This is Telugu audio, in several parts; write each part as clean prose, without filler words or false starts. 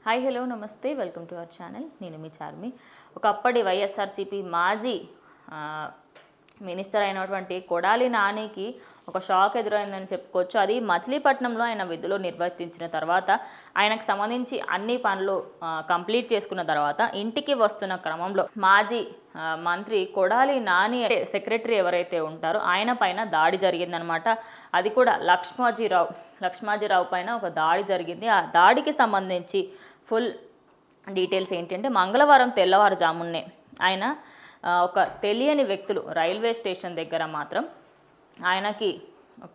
హాయ్ హలో నమస్తే వెల్కమ్ టు అవర్ ఛానల్. నేను మీ చార్మి. ఒకప్పటి వైఎస్ఆర్సీపీ మాజీ మినిస్టర్ అయినటువంటి కొడాలి నానికి ఒక షాక్ ఎదురైందని చెప్పుకోవచ్చు. అది మచిలీపట్నంలో ఆయన విధులు నిర్వర్తించిన తర్వాత ఆయనకు సంబంధించి అన్ని పనులు కంప్లీట్ చేసుకున్న తర్వాత ఇంటికి వస్తున్న క్రమంలో మాజీ మంత్రి కొడాలి నాని సెక్రటరీ ఎవరైతే ఉంటారో ఆయన పైన దాడి జరిగిందనమాట. అది కూడా లక్ష్మాజీరావు పైన ఒక దాడి జరిగింది. ఆ దాడికి సంబంధించి ఫుల్ డీటెయిల్స్ ఏంటంటే, మంగళవారం తెల్లవారుజామునే ఆయన ఒక తెలియని వ్యక్తులు రైల్వే స్టేషన్ దగ్గర మాత్రం ఆయనకి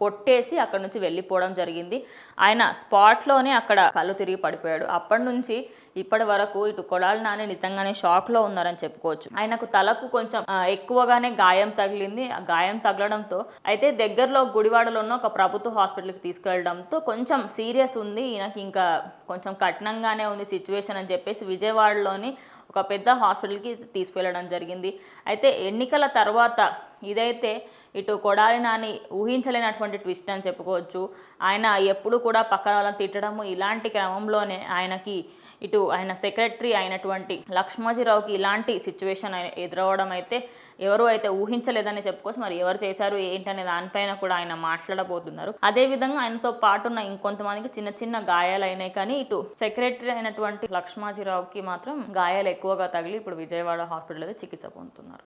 కొట్టేసి అక్కడ నుంచి వెళ్ళిపోవడం జరిగింది. ఆయన స్పాట్లోనే అక్కడ కళ్ళు తిరిగి పడిపోయాడు. అప్పటి నుంచి ఇప్పటి వరకు ఇటు కొడాలి నాని నిజంగానే షాక్లో ఉన్నారని చెప్పుకోవచ్చు. ఆయనకు తలకు కొంచెం ఎక్కువగానే గాయం తగిలింది. ఆ గాయం తగలడంతో అయితే దగ్గరలో గుడివాడలో ఉన్న ఒక ప్రభుత్వ హాస్పిటల్కి తీసుకెళ్లడంతో కొంచెం సీరియస్ ఉంది, ఈయనకి ఇంకా కొంచెం కఠినంగానే ఉంది సిచ్యువేషన్ అని చెప్పేసి విజయవాడలోని ఒక పెద్ద హాస్పిటల్కి తీసుకెళ్లడం జరిగింది. అయితే ఎన్నికల తర్వాత ఇదైతే ఇటు కొడాలి నాని ఊహించలేనటువంటి ట్విస్ట్ అని చెప్పుకోవచ్చు. ఆయన ఎప్పుడు కూడా పక్కన వాళ్ళని తిట్టడము, ఇలాంటి క్రమంలోనే ఆయనకి ఇటు ఆయన సెక్రటరీ అయినటువంటి లక్ష్మాజీరావుకి ఇలాంటి సిచ్యువేషన్ ఎదురవడం అయితే ఎవరు అయితే ఊహించలేదని చెప్పుకోవచ్చు. మరి ఎవరు చేశారు ఏంటనే దానిపైన కూడా ఆయన మాట్లాడబోతున్నారు. అదేవిధంగా ఆయనతో పాటున్న ఇంకొంతమందికి చిన్న చిన్న గాయాలు అయినాయి, కానీ ఇటు సెక్రటరీ అయినటువంటి లక్ష్మాజీరావుకి మాత్రం గాయాలు ఎక్కువగా తగిలి ఇప్పుడు విజయవాడ హాస్పిటల్లో చికిత్స పొందుతున్నారు.